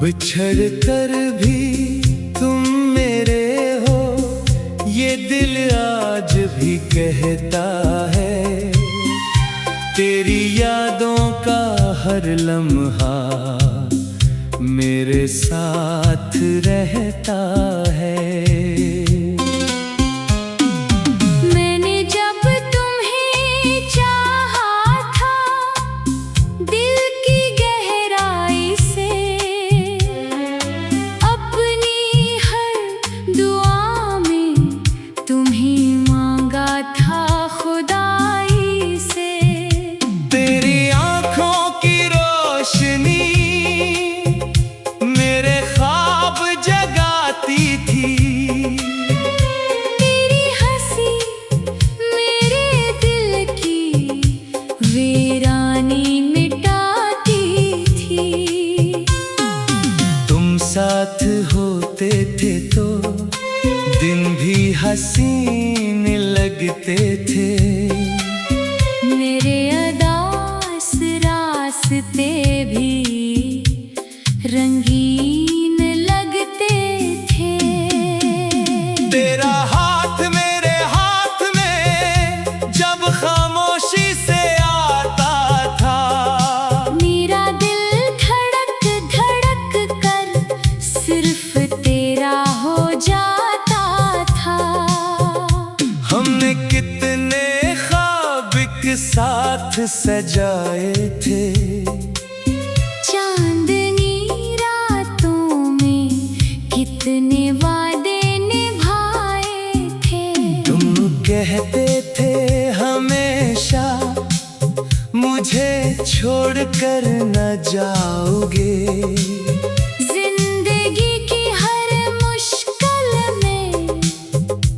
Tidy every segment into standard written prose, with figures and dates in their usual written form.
बिछड़ कर भी तुम मेरे हो, ये दिल आज भी कहता है। तेरी यादों का हर लम्हा मेरे साथ रहता है। साथ होते थे तो दिन भी हसीन लगते थे। मेरे उदास रास्ते भी रंगीन लगते थे। तेरा हाथ मेरे हाथ में जब खामोशी से आता था, मेरा दिल धड़क धड़क कर सिर्फ तेरा हो जाता था। हमने कितने ख्वाब एक साथ सजाए थे, चांदनी रातों में कितने वादे निभाए थे। तुम कहते थे हमेशा मुझे छोड़कर न जाओगे। जिंदगी की हर मुश्किल में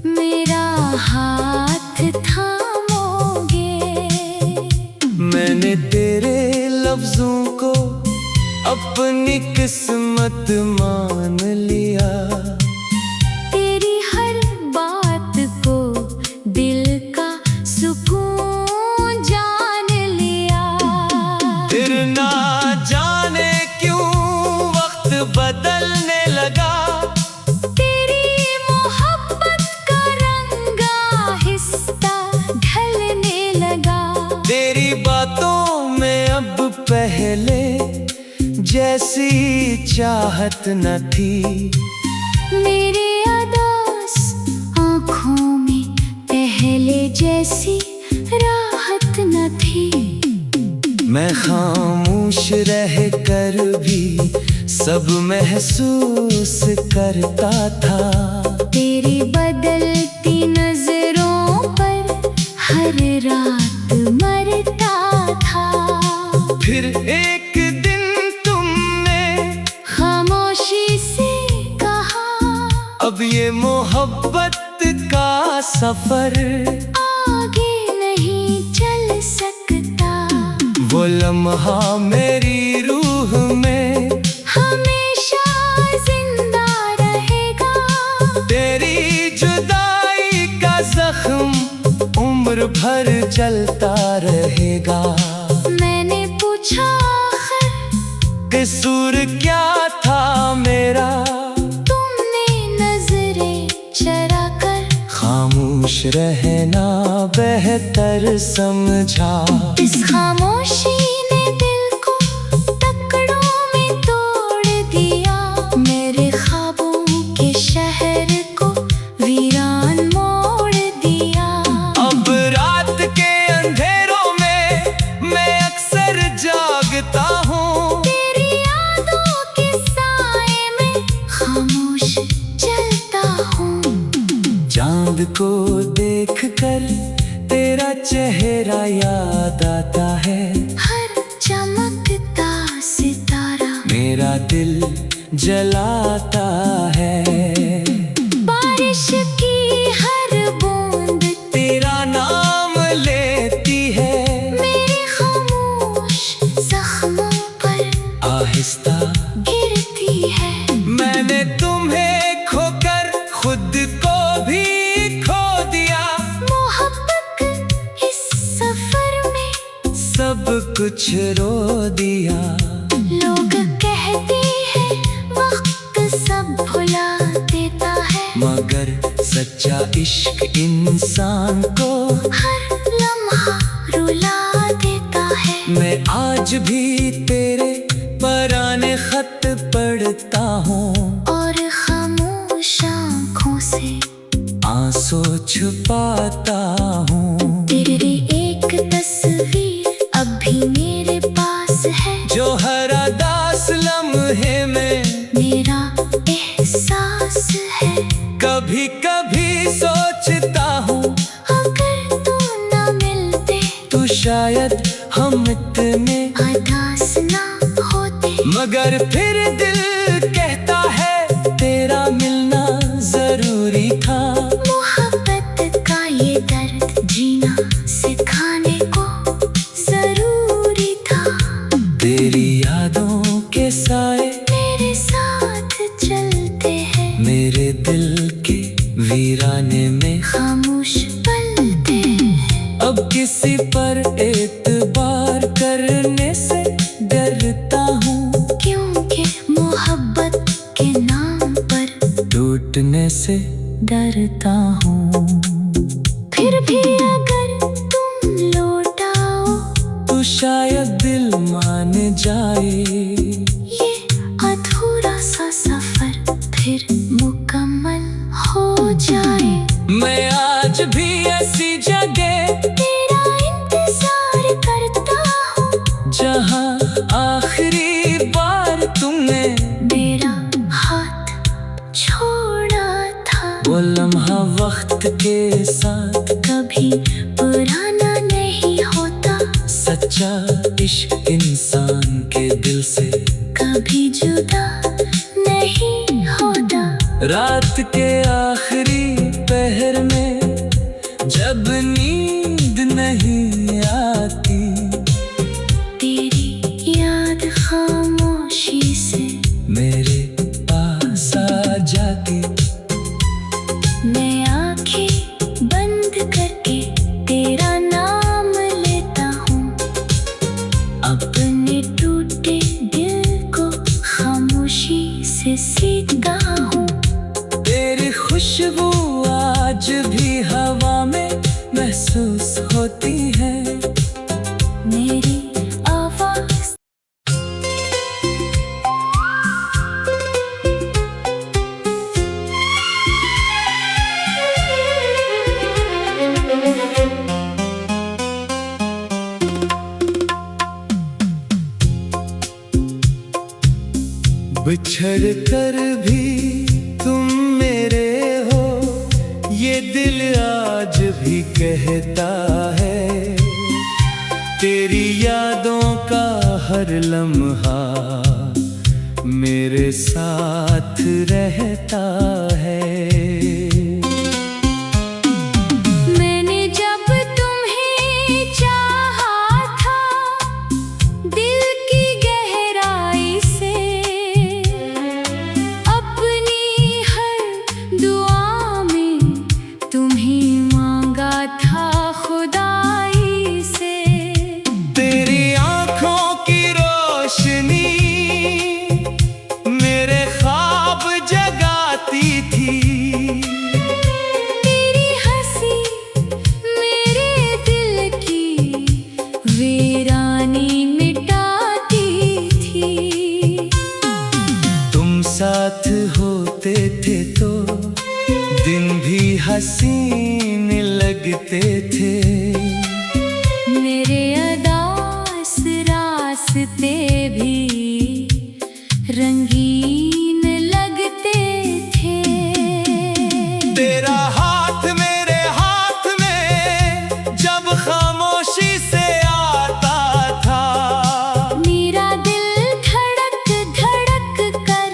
मेरा हाथ थामोगे। मैंने तेरे लफ्जों को अपनी किस्मत मान लिया। तेरी हर बात को दिल का सुकून जान लिया। फिर ना जाने क्यों वक्त बदलने लगा, तेरी मोहब्बत का रंग आहिस्ता ढलने लगा। तेरी बातों में अब पहले जैसी चाहत न थी। मेरे उदास आँखों में पहले जैसी राहत न थी। मैं खामोश रह कर भी सब महसूस करता था। तेरी बदलती नजरों पर हर रात मरता था। फिर एक दिन तुमने खामोशी से कहा, अब ये मोहब्बत का सफर आगे नहीं चल सकता। वो लम्हा मेरी रूह में हमेशा जिंदा रहेगा। तेरी जुदाई का जख्म उम्र भर चलता रहेगा। मैंने पूछा आखिर कसूर क्या था मेरा, तुमने नजरें चरा कर खामोश रहना बेहतर समझा। इस खामोशी ने दिल को टुकड़ों में तोड़ दिया। मेरे ख्वाबों के शहर को वीरान मोड़ दिया। अब रात के अंधेरों में मैं अक्सर जागता हूँ, तेरी यादों के साए में खामोश चलता हूँ। चांद को देखकर तेरा चेहरा याद आता है। हर चमकता सितारा मेरा दिल जलाता है। बारिश की हर बूंद तेरा नाम लेती है। मेरे खामोश जख्मों पर आहिस्ता गिरती है। मैंने तुम्हें खोकर खुद को भी खो दिया। मोहब्बत इस सफर में सब कुछ रो दिया। लोग कहते हैं सच्चा इश्क इंसान को हर लम्हा रुला देता है। मैं आज भी तेरे पुराने खत पढ़ता हूँ और खामोश आँखों से आंसू छुपाता हूँ। तेरी एक तस्वीर अब भी मेरे पास है, जो हर दास लम्हे में मेरा एहसास है। कभी कभी सोचता हूँ अगर तू न मिलते तो शायद हम इतने उदास ना होते। मगर फिर दिल कहता है तेरा मिलना जरूरी था। मोहब्बत का ये दर्द जीना सिखाने को जरूरी था। तेरी यादों के साए मेरे साथ चलते हैं, मेरे दिल के वीराने में खामोश पलते हैं। अब किसी पर एतबार करने से डरता हूँ, क्योंकि मोहब्बत के नाम पर टूटने से डरता हूँ। फिर भी अगर तुम लौट आओ तो शायद दिल मान जाए, ये अधूरा सा सफर फिर मुकम्मल हो जाए। मैं आज भी ऐसी जगह तेरा इंतजार करता हूँ, जहाँ आखिरी बार तुमने मेरा हाथ छोड़ा था। वो लम्हा वक्त के साथ कभी पुराना नहीं होता, सच्चा इश्क इंसान के दिल से कभी जुदा नहीं होता। रात के आखिरी पहर में जब नींद नहीं आती, तेरी याद खामोशी से मेरे पास आ जाती। मैं आंखें बंद करके तेरा नाम लेता हूँ, अपने टूटे दिल को खामोशी से सीखता हूँ। तेरी खुशबू आज भी हवा में महसूस होती है। मेरी आवाज़ बिछड़ कर भी तुम मेरे हो, ये दिल आज भी कहता है। तेरी यादों का हर लम्हा मेरे साथ रहता है। मैंने जब तुम्हें चाहा था दिल की गहराई से, अपनी हर दुआ में तुम्हें मांगा था खुदाई से। तेरी आँखों की रोशनी मेरे ख्वाब जगाती थी। तेरी हंसी मेरे दिल की वीरानी मिटाती थी। तुम साथ होते थे तो दिन भी हसीन लगते थे। मेरे अदास रास्ते भी रंगीन लगते थे। तेरा हाथ मेरे हाथ में जब खामोशी से आता था, मेरा दिल धड़क धड़क कर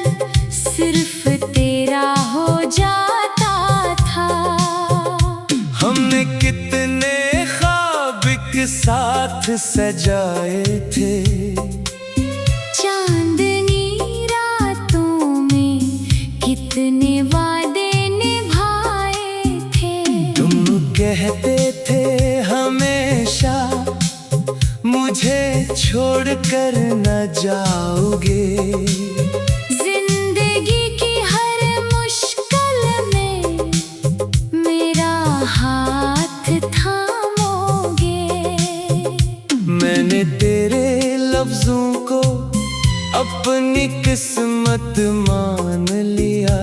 सिर्फ तेरा हो जाता था। हमने कितने ख्वाब एक साथ सजाए थे। चांदनी रातों में कितने वादे निभाए थे। तुम कहते थे हमेशा मुझे छोड़कर न जाओगे। जिंदगी की हर मुश्किल में लफ्जों को अपनी किस्मत मान लिया।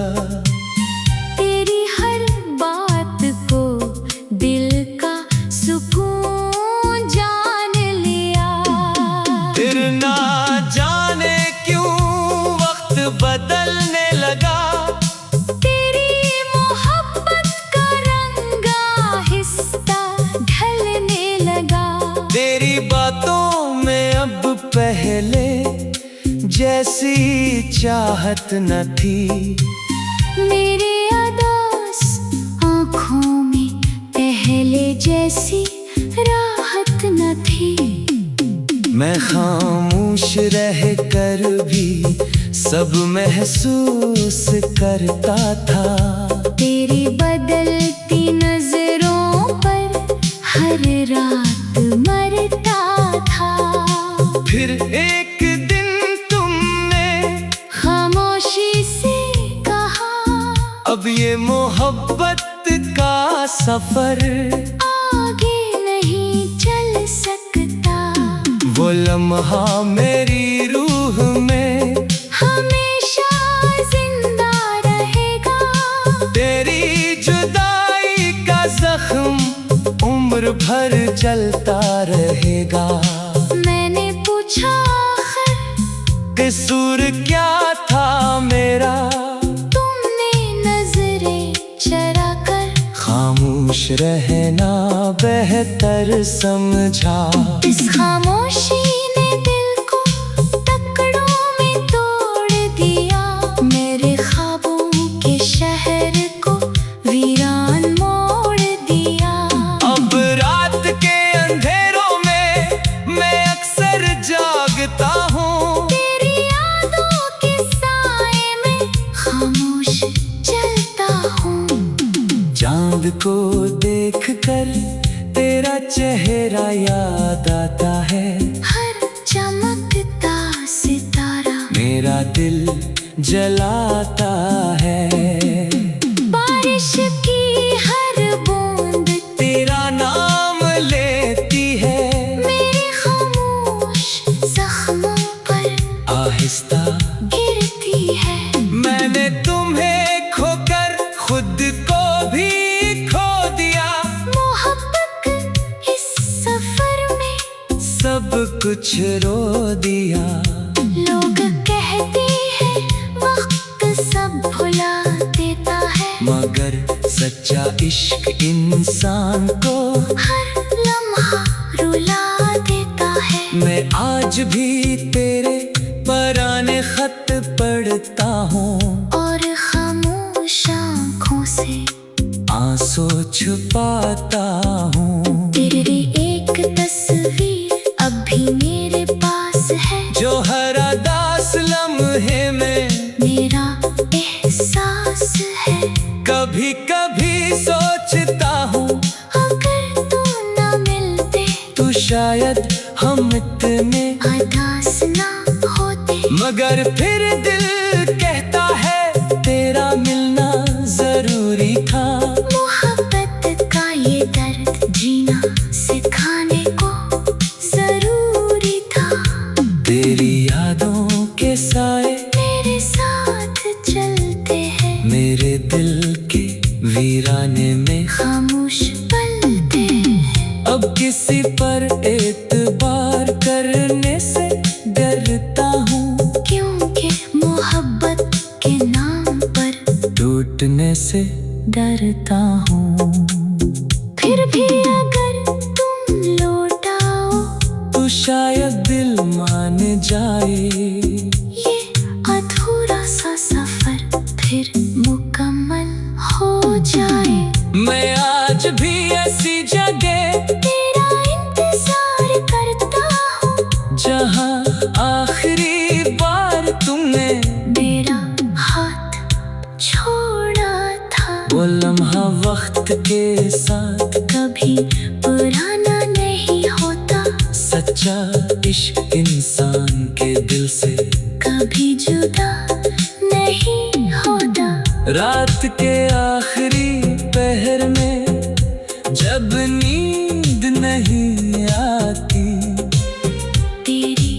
तेरी हर बात को दिल का सुकून जान लिया। फिर ना जाने क्यों वक्त बदलने लगा, तेरी मोहब्बत का रंगा हिस्सा ढलने लगा। तेरी बातों में अब पहले जैसी चाहत न थी। मेरे अदास आँखों में पहले जैसी राहत न थी। मैं खामोश रह कर भी सब महसूस करता था। तेरी बदलती नजरों पर हर रात मरता था। फिर एक दिन तुमने खामोशी से कहा, अब ये मोहब्बत का सफर आगे नहीं चल सकता। वो लम्हा मेरी रूह में हमेशा जिंदा रहेगा। तेरी जुदाई का जख्म उम्र भर चलता रहेगा। मैंने पूछा आखिर कसूर क्या था मेरा, तुमने नजरें चरा कर खामोश रहना बेहतर समझा। इस खामोशी ने दिल को टुकड़ों में तोड़ दिया। मेरे ख्वाबों के शहर को वीरान मोड़ दिया। अब रात के अंधेरों में मैं अक्सर जागता हूँ, तेरी यादों के साए में खामोश चलता हूँ। चांद को देखकर तेरा चेहरा याद आता है। हर चमकता सितारा मेरा दिल जलाता है। बारिश की हर बूंद तेरा नाम लेती है, मेरे खामोश जख्मों पर आहिस्ता गिरती है। मैंने तुम्हें खोकर खुद को भी खो दिया। मोहब्बत इस सफर में सब कुछ रो दिया। लोग कहते हैं वक्त सब भुला देता है, मगर सच्चा इश्क इंसान को हर लम्हा रुला देता है। मैं आज भी तेरे पुराने खत पढ़ता हूँ और खामोश आँखों से आंसू छुपाता हूँ। तेरी एक तस्वीर अब भी मेरे पास है, जो हर दास लम्हे में मेरा एहसास है। कभी कभी सोचता हूँ अगर तू न मिलते तो शायद हम इतने, अदास ना होते। मगर फिर दिल कहता है तेरा मिलना जरूरी था। मोहब्बत का ये दर्द जीना सिखाने को जरूरी था। तेरी यादों के साए मेरे साथ चलते हैं, मेरे दिल के वीराने में खामोश पलते हैं। अब किसी पर एतबार करने से डरता हूँ, क्योंकि मोहब्बत के नाम पर टूटने से डरता हूँ। फिर भी अगर तुम लौट आओ तो शायद दिल मान जाए। ये अधूरा सा सफर फिर मुकम्मल हो जाए। मैं आज भी ऐसी जगह तेरा इंतजार करता हूँ, जहाँ आखिरी बार तुमने मेरा हाथ छोड़ा था। वो लम्हा वक्त के साथ कभी पुराना नहीं होता, सच्चा इश्क इंसान के दिल से कभी जुदा नहीं होता। रात के आखिरी पहर में जब नींद नहीं आती, तेरी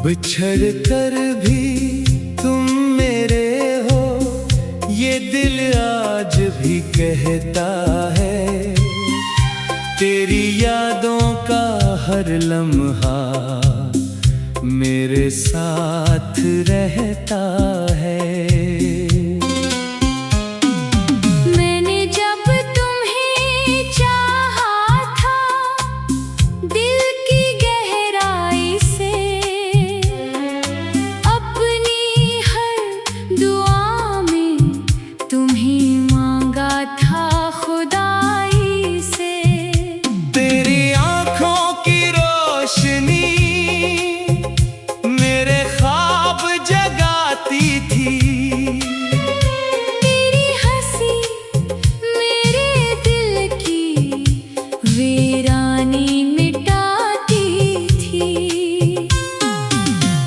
बिछड़ कर भी तुम मेरे हो, ये दिल आज भी कहता है। तेरी यादों का हर लम्हा मेरे साथ रहता है। मैंने जब तुम्हें चाहा था दिल की गहराई से, अपनी हर दुआ में तुम्हें मांगा था खुदाई से। तेरी आँखों की रोशनी मेरे ख्वाब जगाती थी। तेरी हंसी मेरे दिल की वीरानी मिटाती थी।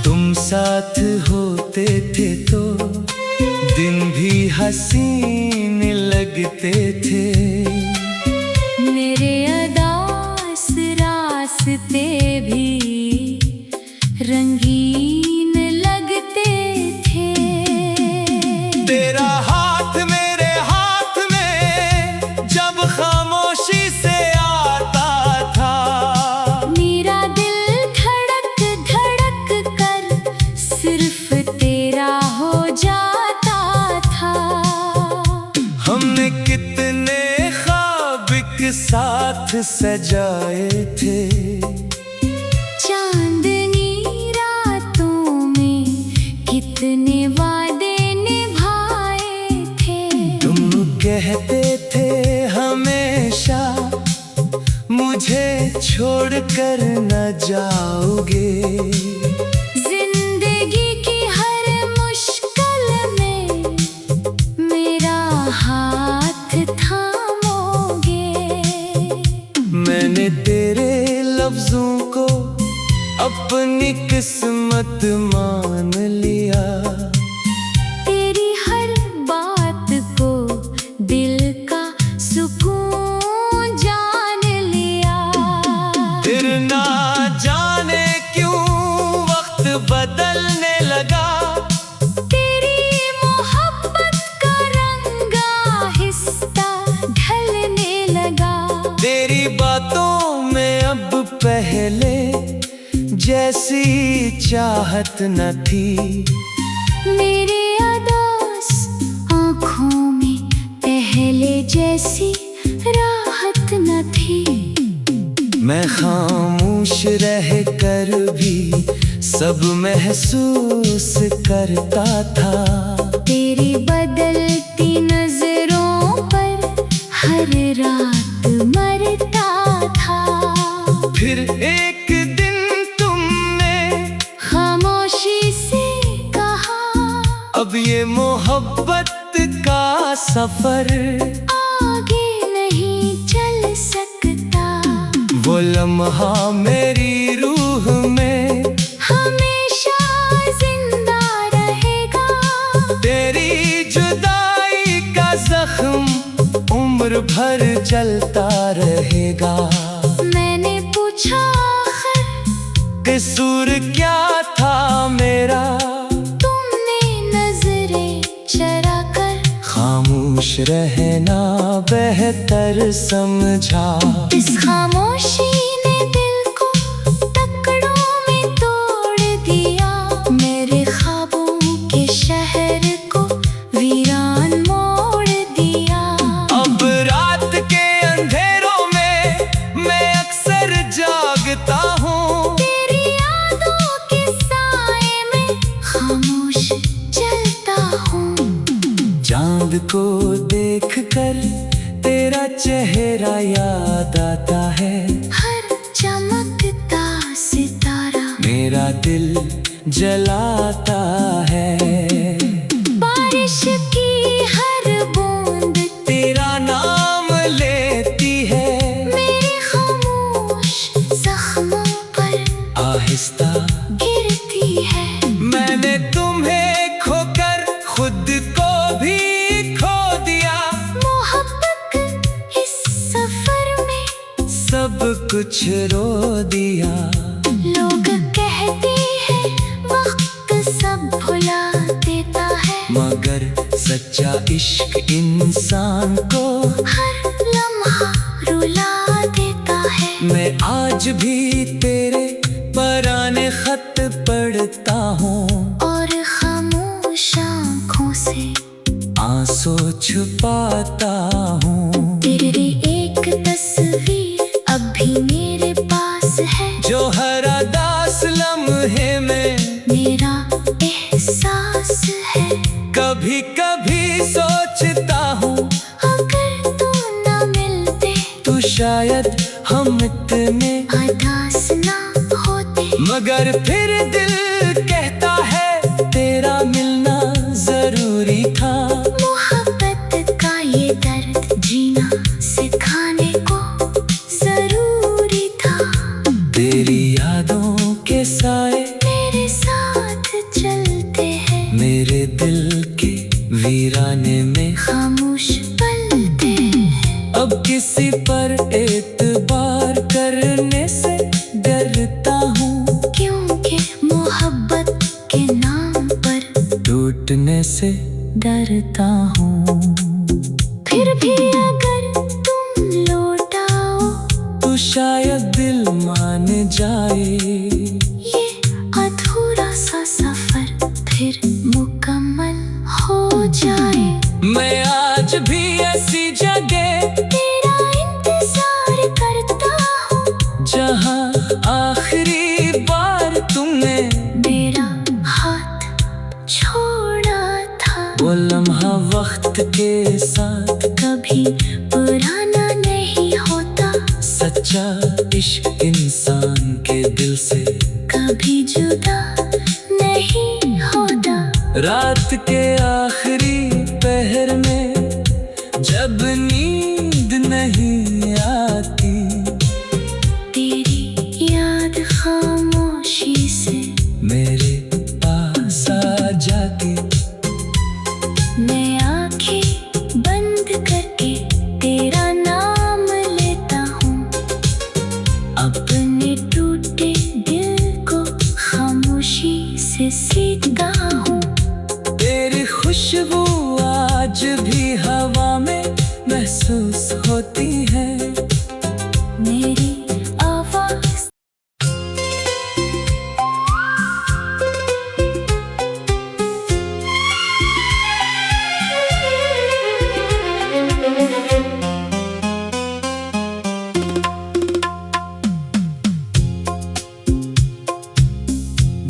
तुम साथ होते थे तो दिन भी हसीन लगते थे। मेरे अदास रास्ते भी रंगीन लगते थे। तेरा हाथ मेरे हाथ में जब खामोशी से आता था, मेरा दिल धड़क धड़क कर सिर्फ तेरा हो जाता था। हमने कितने ख्वाब एक साथ सजाए थे। चांदनी रातों में कितने वादे निभाए थे। तुम कहते थे हमेशा मुझे छोड़कर न जाओगे। जिंदगी की हर मुश्किल में मेरा हाथ थामोगे। मैंने तेरे लफ्जों को अपनी किस्मत मान लिया। तेरी हर बात को दिल का सुकून जान लिया। फिर ना जाने क्यों वक्त बदलने लगा। तेरी मोहब्बत का रंगा हिस्सा ढलने लगा। तेरी बातों में अब पहले जैसी चाहत न थी। मेरे अदास आँखों में पहले जैसी राहत न थी। मैं खामोश रह कर भी सब महसूस करता था। तेरी बदलती नजरों पर हर रात मरता था। फिर एक दिन तुमने खामोशी से कहा, अब ये मोहब्बत का सफर आगे नहीं चल सकता। वो लम्हा मेरी रूह में हमेशा जिंदा रहेगा। तेरी जुदाई का जख्म उम्र भर चलता रहेगा। मैंने पूछा आखिर कसूर क्या था मेरा। तुमने नजरें चरा कर खामोश रहना बेहतर समझा। इस खामोशी ने दिल को टुकड़ों में तोड़ दिया। मेरे ख्वाबों के शहर को वीरान मोड़ दिया। अब रात के अंधेरों में मैं अक्सर जागता हूँ। तेरी यादों के साए में खामोश चलता हूँ। चांद को देखकर तेरा चेहरा याद आता है। हर चमकता सितारा मेरा दिल जलाता है। बारिश की हर बूंद तेरा नाम लेती है। मेरे खामोश जख्मों पर आहिस्ता गिरती है। मैंने तुम्हें खोकर खुद को भी खो दिया। मोहब्बत इस सफर में सब कुछ रो दिया। लोग कहते हैं सच्चा इश्क इंसान को हर लम्हा रुला देता है। मैं आज भी तेरे पुराने खत पढ़ता हूँ और खामोश आँखों से आंसू छुपाता हूँ। तेरी एक तस्वीर अब भी मेरे पास है, जो हर दास लम्हे में मेरा एहसास है। कभी कभी सोचता हूँ अगर तू न मिलते तो शायद हम इतने उदास ना होते। मगर फिर दिल कहता है तेरा मिलना जरूरी था। मोहब्बत का ये दर्द जीना सिखाने को जरूरी था। तेरी यादों के साए मेरे साथ चलते हैं, मेरे दिल के वीराने में खामोश पलते हैं। अब किसी पर एतबार करने से डरता हूँ, क्योंकि मोहब्बत के नाम पर टूटने से डरता हूँ। फिर भी अगर तुम लौट आओ तो शायद दिल मान जाए। ये अधूरा सा सफर फिर मुकम्मल हो जाए। मैं आज भी ऐसी जगह तेरा इंतजार करता हूँ, जहाँ आखिरी बार तुमने मेरा हाथ छोड़ा था। वो लम्हा वक्त के साथ कभी पुराना नहीं होता, सच्चा इश्क इंसान के दिल से कभी जुदा नहीं होता। रात के आखिरी पहर में जब नींद नहीं आती, तेरी याद खामोशी से मेरे पास आ जाती। मैं आंखें बंद करके तेरा नाम लेता हूँ। अपने टूटे दिल को खामोशी से सीखता हूँ। तेरी खुशबू आज भी हवा में महसूस होती है। मेरी आवाज़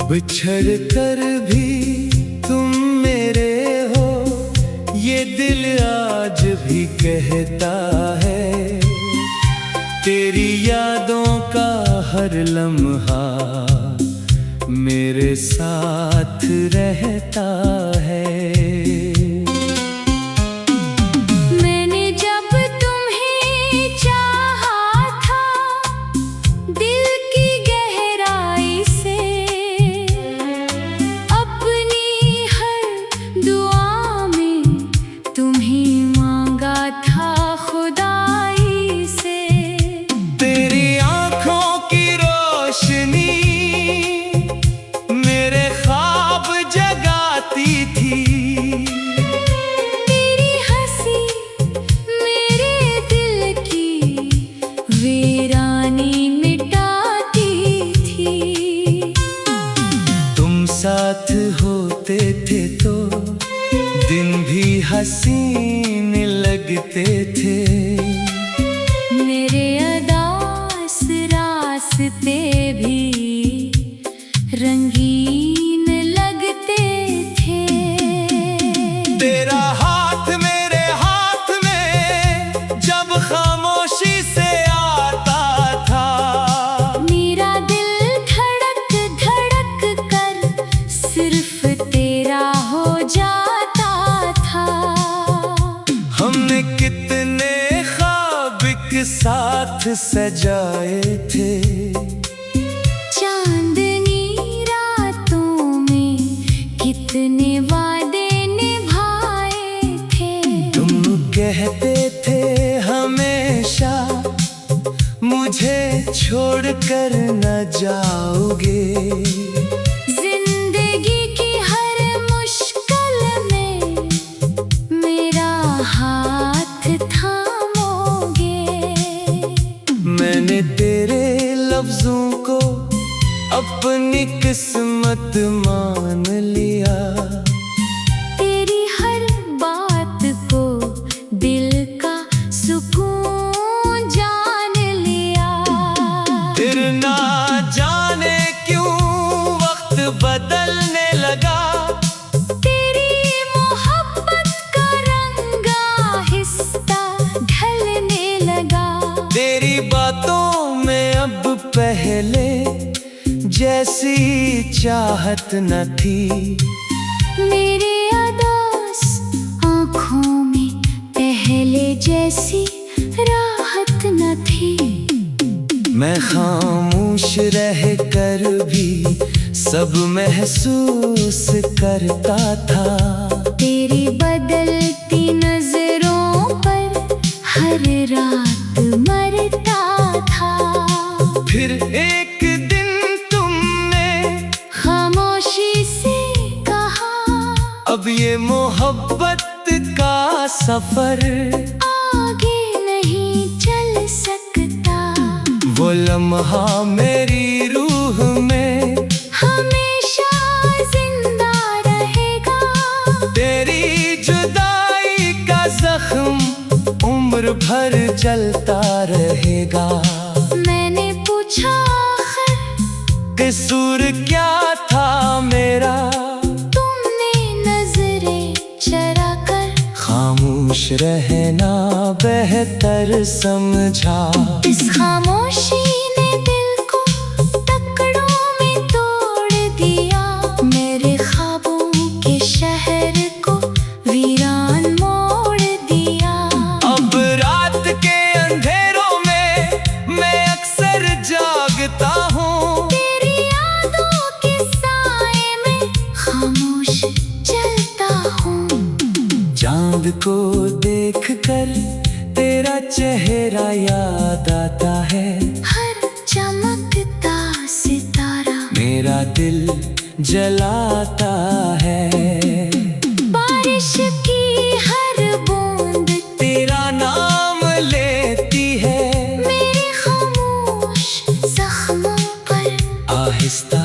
बिछड़ कर भी तुम मेरे हो, ये दिल आज भी कहता है। तेरी यादों का हर लम्हा मेरे साथ रहता है। मैंने जब तुम्हें चाहा था दिल की गहराई से, अपनी हर दुआ में तुम्हें मांगा था खुदाई से। तेरी आँखों की रोशनी मेरे ख्वाब जगाती थी। तेरी हंसी मेरे दिल की वीरानी मिटाती थी। तुम साथ होते थे तो दिन भी हसीन लगते थे। मेरे अदास रास्ते भी रंगीन लगते थे। तेरा हाथ मेरे हाथ में जब खामोशी से आता था, मेरा दिल धड़क धड़क कर सिर्फ तेरा हो जाता था। हमने कितने ख्वाब एक साथ सजाए थे। चांदनी रातों में कितने वादे निभाए थे। तुम कहते थे हमेशा मुझे छोड़कर न जाओगे। जिंदगी की हर मुश्किल में अपनी किस्मत मान लिया। तेरी हर बात को दिल का सुकून जान लिया। फिर ना जाने क्यों वक्त बदलने लगा। तेरी मोहब्बत का रंगा हिस्सा ढलने लगा। तेरी बातों में अब पहले जैसी चाहत न थी। मेरे अदास आँखों में पहले जैसी राहत न थी। मैं खामोश रह कर भी सब महसूस करता था। तेरी बदलती नजरों पर हर रात मरता था। फिर एक दिन तुमने खामोशी से कहा, अब ये मोहब्बत का सफर आगे नहीं चल सकता। वो लम्हा मेरी रूह में हमेशा जिंदा रहेगा। तेरी जुदाई का जख्म उम्र भर चलता रहेगा। मैंने पूछा आखिर कसूर क्या था मेरा। तुमने नजरें चरा कर खामोश रहना बेहतर समझा। इस खामोशी ने दिल को टुकड़ों में तोड़ दिया। मेरे ख्वाबों के शहर को वीरान मोड़ दिया। अब रात के अंधेरों में मैं अक्सर जागता हूँ। तेरी यादों के साए में खामोश चलता हूँ। चांद को देखकर तेरा चेहरा याद आता है। हर चमकता सितारा मेरा दिल जलाता है। बारिश की हर बूंद तेरा नाम लेती है। मेरे खामोश जख्मों पर आहिस्ता